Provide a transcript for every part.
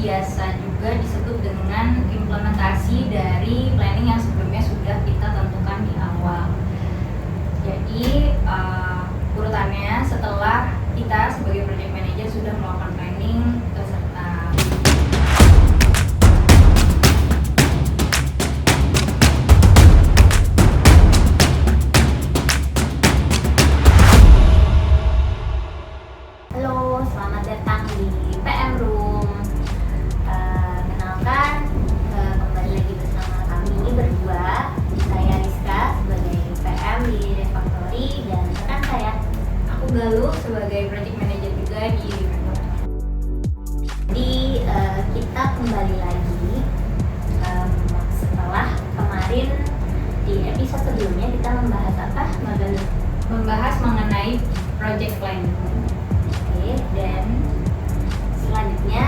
biasa juga disebut dengan implementasi dari planning yang sebelumnya sudah kita tentukan di awal. Jadi urutannya setelah kita sebagai project manager sudah melakukan planning beserta Halo, selamat datang di PM Room. Kenalkan, kembali lagi bersama kami berdua. Saya Rizka sebagai PM di Refactory dan rekan saya, aku Galuh sebagai project manager juga di Refactory. Jadi kita kembali lagi setelah kemarin di episode sebelumnya kita membahas apa, Mbak Galuh? Membahas mengenai project planning. Oke, dan selanjutnya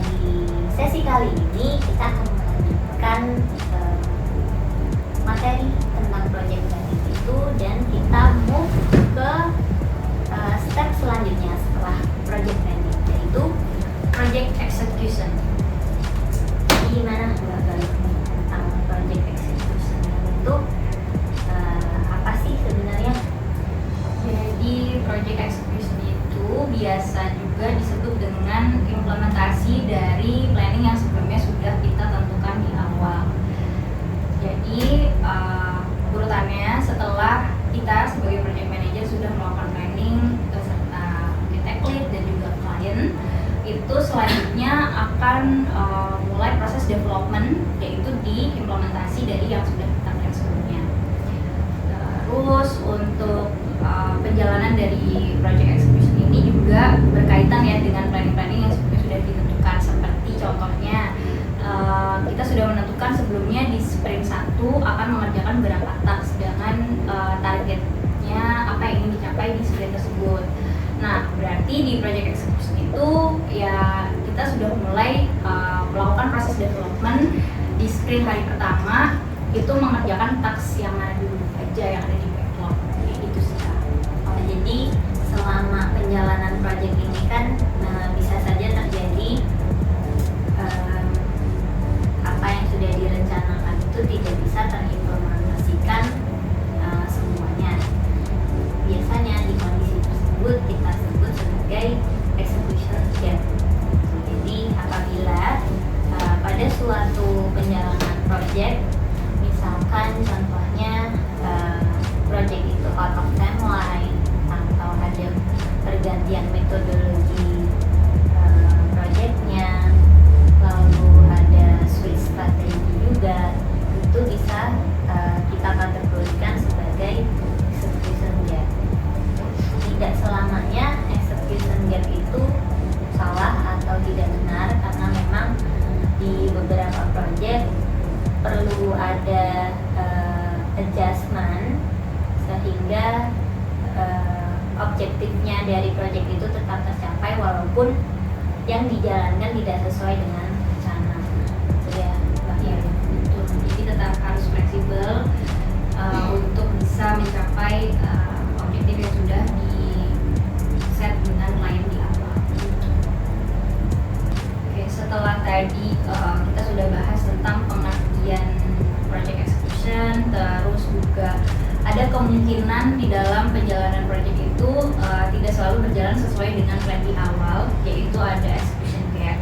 di sesi kali ini kita akan melanjutkan materi tentang project planning itu, dan kita move ke step selanjutnya setelah project planning, yaitu Project execution. gimana Mbak Galuh tentang project execution itu apa sih sebenarnya? Jadi project execution itu biasa juga disebut dengan implementasi dari planning yang sebelumnya sudah kita tentukan di awal. Jadi urutannya setelah kita sebagai project manager sudah melakukan planning beserta tech lead dan juga klien, itu selanjutnya akan mulai proses development, yaitu diimplementasi dari yang sudah kita plan sebelumnya. Terus untuk penjalanan dari project execution ini juga berkaitan ya dengan planning-planning yang sebelumnya sudah ditentukan. Seperti contohnya kita sudah menentukan sebelumnya di sprint 1 akan mengerjakan berapa task dengan targetnya apa yang ingin dicapai di sprint tersebut. Nah, berarti di project execution itu ya kita sudah mulai melakukan proses development di sprint hari pertama, itu mengerjakan task yang ada dulu aja, yang ada di backlog. Itu sih Kak. Jadi selama penjalanan project ini kan bisa saja terjadi apa yang sudah direncanakan itu tidak bisa terimplementasikan semuanya. Biasanya di kondisi tersebut kita sebut sebagai execution gap. Jadi apabila pada suatu penjalanan project, misalkan contohnya project itu out of timeline atau ada pergantian metodologi projectnya, lalu ada switch strategi juga, itu bisa kita kategorikan sebagai execution gap. Tidak selamanya execution gap itu salah atau tidak benar, karena memang di beberapa project perlu ada adjustment sehingga objektifnya dari project itu tetap tercapai walaupun yang dijalankan tidak sesuai dengan rencana. Itu ya, Mbak. Ya, betul. Jadi tetap harus fleksibel untuk bisa mencapai objektif yang sudah di set dengan klien di awal. Oke, setelah tadi kita sudah bahas tentang pengertian project execution, terus juga ada kemungkinan di dalam perjalanan project itu tidak selalu berjalan sesuai dengan plan di awal, yaitu ada execution gap.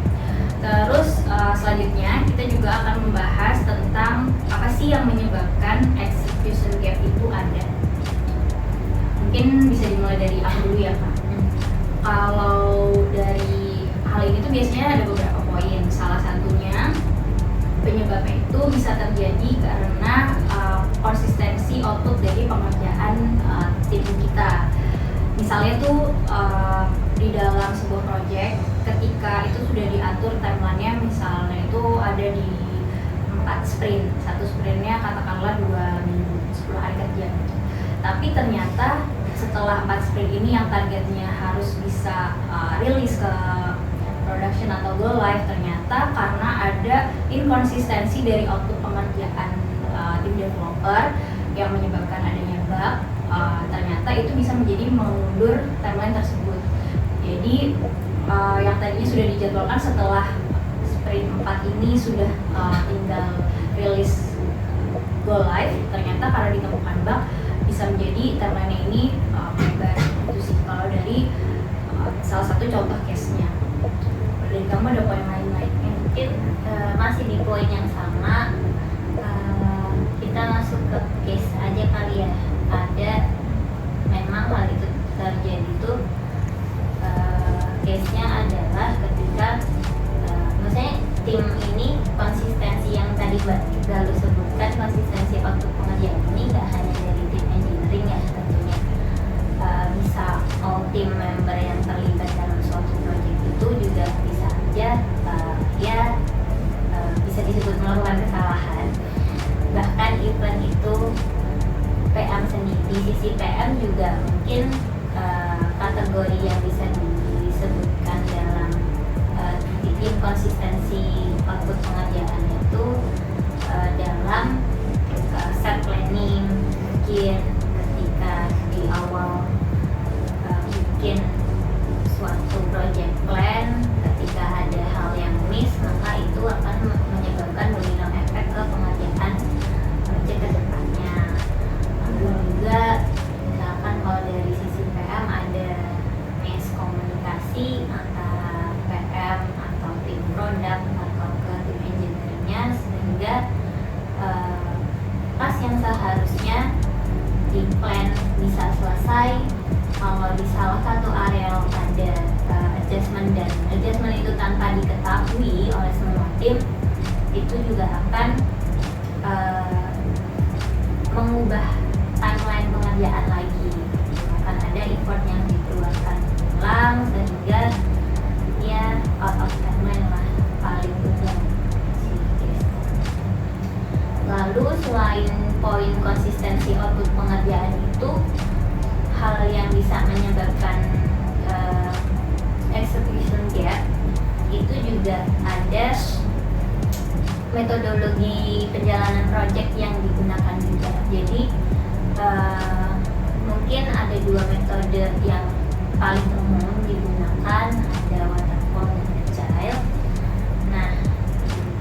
Terus selanjutnya kita juga akan membahas tentang apa sih yang menyebabkan execution gap itu ada. Mungkin bisa dimulai dari aku dulu ya Kak. Kalau dari hal ini tuh biasanya ada beberapa poin. Salah satunya penyebabnya itu bisa terjadi karena konsistensi output dari pengerjaan tim kita. Misalnya tuh di dalam sebuah project, ketika itu sudah diatur timelinenya, misalnya itu ada di 4 sprint, satu sprintnya katakanlah 2 minggu, 10 hari kerja. Tapi ternyata setelah 4 sprint ini yang targetnya harus bisa rilis ke production atau go live, ternyata karena ada inkonsistensi dari output pengerjaan tim developer yang menyebabkan adanya bug, ternyata itu bisa menjadi mengundur timeline tersebut. Jadi yang tadinya sudah dijadwalkan setelah sprint 4 ini sudah tinggal rilis go live, ternyata karena ditemukan bug bisa menjadi timeline ini melebar. Itu sih kalau dari salah satu contoh case-nya. Dari kamu ada poin lain-lainnya? Mungkin masih di poin yang sama, kita masuk ke case aja kali ya. Ada memang hal itu terjadi tuh, case-nya adalah ketika maksudnya tim ini konsistensi yang tadi Mbak Galuh sebutkan, konsistensi waktu pengerjaan ini nggak hanya dari tim engineering ya tentunya, bisa all tim member yang terlibat dalam suatu project itu juga bisa aja bisa disebut melakukan kesalahan. Bahkan event itu PM sendiri, di sisi PM juga mungkin kategori yang bisa disebutkan dalam inkonsistensi output pengerjaan itu dalam set planning. Mungkin ketika di awal bikin suatu project plan, ketika ada hal yang miss, maka itu akan menyebabkan domino efek ke pengerjaan project ke depannya. Lalu juga misalkan kalau dari sisi PM ada miskomunikasi antara PM atau tim produk atau ke tim engineeringnya, sehingga pas yang seharusnya di plan bisa selesai, kalau di salah satu area ada adjustment, dan adjustment itu tanpa diketahui oleh semua tim, itu juga akan mengubah timeline pengerjaan lagi. Akan ada effort yang dikeluarkan ulang sehingga ya out of timeline lah paling ujung. Lalu selain poin konsistensi output pengerjaan itu, hal yang bisa menyebabkan execution gap itu juga ada metodologi penjalanan project yang digunakan juga. Jadi mungkin ada dua metode yang paling umum digunakan, ada waterfall dan agile. Nah,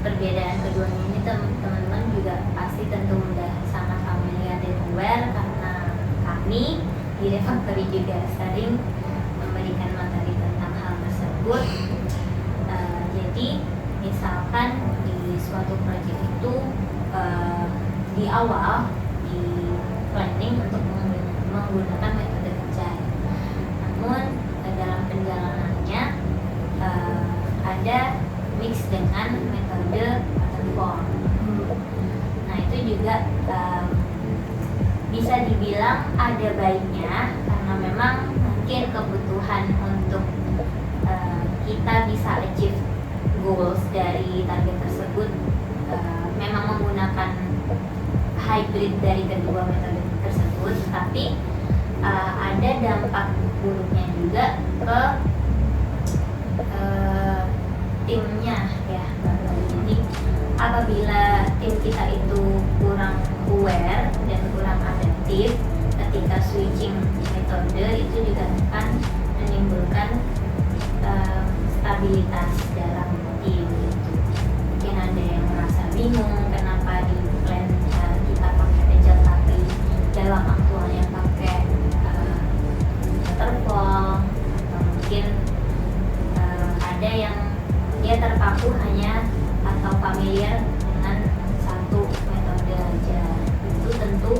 perbedaan keduanya ini teman-teman juga pasti tentu udah sangat familiar dan aware, karena kami di Refactory juga sering memberikan materi tentang hal tersebut. Jadi misalkan di suatu proyek itu di awal di planning untuk menggunakan metode agile, namun dalam penjalanannya ada mix dengan metode waterfall. Nah itu juga bisa dibilang ada baiknya, karena memang mungkin kebutuhan untuk kita bisa achieve goals dari target tersebut memang menggunakan hybrid dari kedua metode tersebut, tapi ada dampak buruknya juga ke timnya ya. Jadi apabila tim kita itu kurang aware dan kurang adaptif ketika switching metode, itu juga akan menimbulkan stabilitas dalam tim gitu. Mungkin ada yang merasa bingung kenapa di plan kita pakai agile tapi dalam aktualnya pakai waterfall, atau mungkin ada yang dia terpaku hanya atau familiar dengan satu metode aja. Itu tentu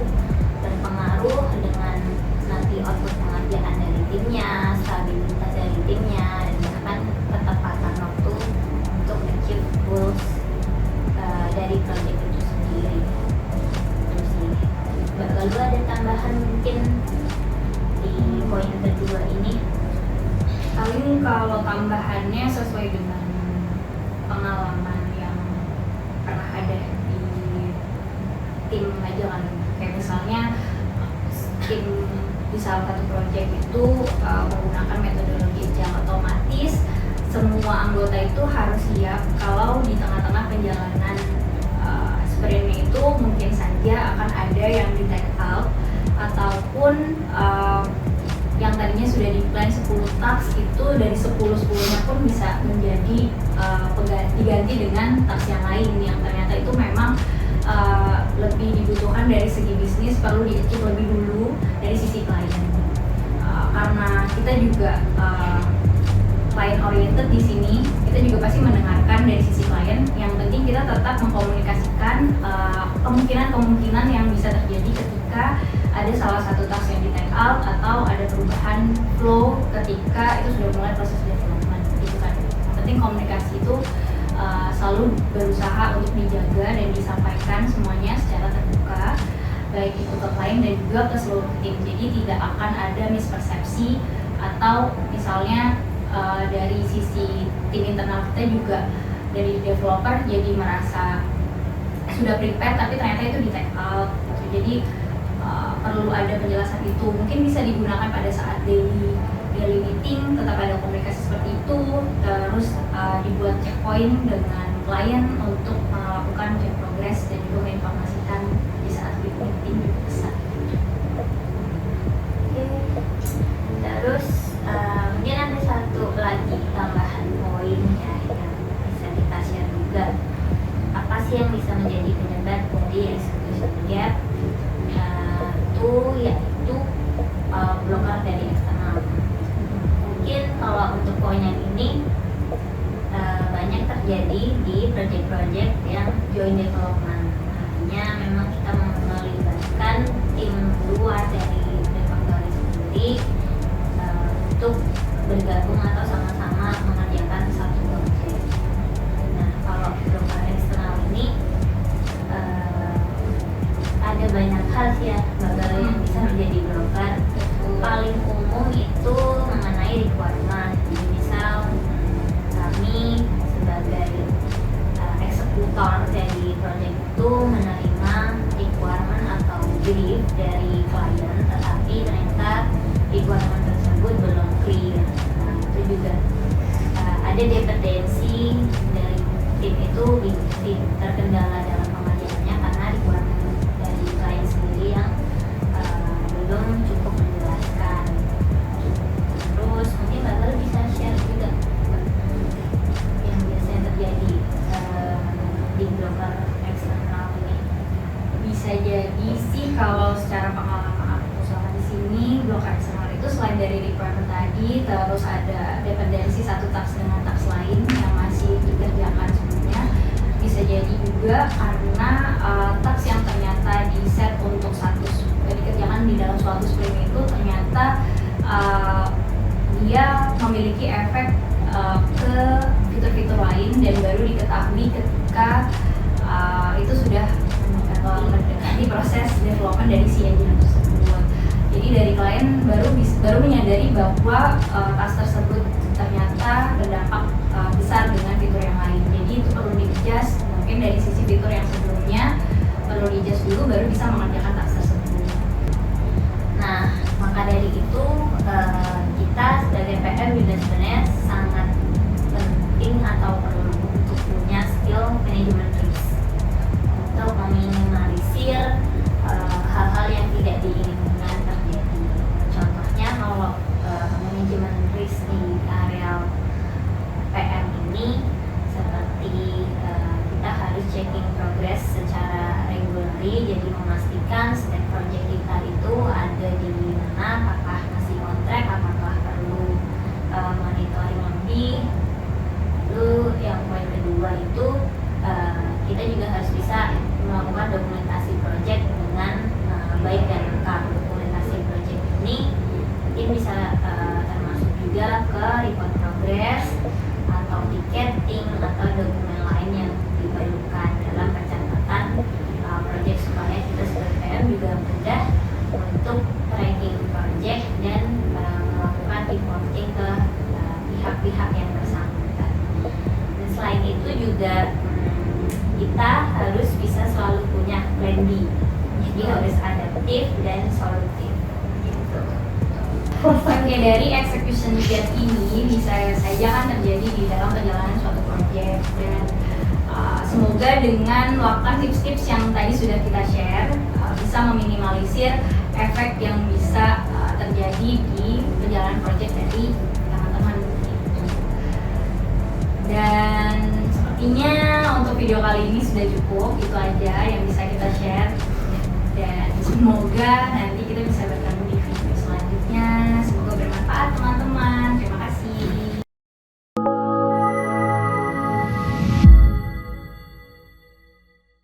berpengaruh dengan nanti output pengerjaan dari timnya, stabilitas dari timnya, dan bahkan ketepatan waktu untuk achieve goals dari project itu sendiri. Terus sih, lalu ada tambahan mungkin di poin kedua ini. Paling kalau tambahannya sesuai dengan pengalaman yang pernah ada di tim aja kan, kayak misalnya tim di salah satu proyek itu menggunakan metodologi agile, otomatis semua anggota itu harus siap kalau di tengah-tengah perjalanan sprintnya itu mungkin saja akan ada yang di take out ataupun yang tadinya sudah di plan 10 task itu dari 10-10-nya pun bisa menjadi diganti dengan task yang lain yang ternyata itu memang lebih dibutuhkan dari segi bisnis, perlu di-achieve lebih dulu dari sisi klien. Karena kita juga client oriented di sini, kita juga pasti mendengarkan dari sisi klien. Yang penting kita tetap mengkomunikasikan kemungkinan-kemungkinan yang bisa terjadi ketika ada salah satu task yang di take out atau ada perubahan flow ketika itu sudah mulai proses development gitu kan. Yang penting komunikasi itu selalu berusaha untuk dijaga dan disampaikan semuanya secara terbuka, baik itu ke klien dan juga ke seluruh tim. Jadi tidak akan ada mispersepsi atau misalnya dari sisi tim internal kita juga dari developer jadi merasa sudah prepare tapi ternyata itu di take out gitu. Jadi perlu ada penjelasan itu. Mungkin bisa digunakan pada saat daily meeting, tetap ada komunikasi seperti itu, terus dibuat checkpoint dengan klien untuk melakukan check progress dan juga menginformasikan di saat meeting besar. Terus mungkin ada satu lagi tambahan poin ya yang bisa kita share juga. Apa sih yang bisa menjadi penyebab dari execution gap? Yaitu blocker dari eksternal. Mungkin kalau untuk poin yang ini banyak terjadi di project-project yang joint development. Artinya memang kita melibatkan tim luar dari developer sendiri untuk bergabung atau sama-sama mengerjakan satu project. Nah, kalau blocker eksternal ini ada banyak hal sih ya yang bisa menjadi blocker. Paling umum itu mengenai requirement. Jadi misal kami sebagai eksekutor dari project itu menerima requirement atau brief dari klien, tetapi ternyata requirement tersebut belum clear. Nah, itu juga ada dependensi dari tim itu terkendala dalam pengerjaannya karena requirement dari klien sendiri yang belum cukup menjelaskan. Terus mungkin Mbak Gal bisa share juga yang biasanya terjadi di blocker eksternal ini. Bisa jadi sih kalau secara pengalaman aku selama di sini, blocker eksternal itu selain dari requirement tadi, terus ada dependensi satu task dengan task lain yang masih dikerjakan sebelumnya. Bisa jadi juga karena task yang ternyata di set untuk dikerjakan di dalam suatu sprint itu ternyata dia memiliki efek ke fitur-fitur lain dan baru diketahui ketika itu sudah mendekati proses development dari si engine tersebut. Jadi dari klien baru menyadari bahwa task tersebut ternyata berdampak besar dengan fitur yang lain. Jadi itu perlu di-adjust, mungkin dari sisi fitur yang sebelumnya perlu di-adjust dulu baru bisa mengerjakan task tersebut. Nah, maka dari itu kita sebagai PM juga sebenarnya sangat penting atau perlu untuk punya skill manajemen risk untuk meminimalisir hal-hal yang tidak diinginkan terjadi. Contohnya kalau manajemen risk di area PM ini seperti kita harus checking progress secara regularly, jadi memastikan setiap project kita itu ada di mana, apakah masih on track, apakah perlu monitoring lebih. Lalu yang poin kedua itu kita juga harus bisa melakukan dokumentasi project dengan baik dan lengkap. Dokumentasi project ini mungkin bisa termasuk juga ke report progress atau ticketing atau dokumen lain yang diperlukan dalam pencatatan project supaya kita sebagai PM juga mudah untuk tracking project dan melakukan reporting ke pihak-pihak yang bersangkutan. Dan selain itu juga kita harus bisa selalu punya plan B. Jadi harus adaptif dan solutif. Gitu. Oke, dari execution gap ini bisa saja kan terjadi di dalam perjalanan suatu proyek dan semoga dengan melakukan tips-tips yang tadi sudah kita share bisa meminimalisir efek yang bisa terjadi di perjalanan project dari teman-teman gitu. Dan sepertinya untuk video kali ini sudah cukup, itu aja yang bisa kita share, dan semoga nanti kita bisa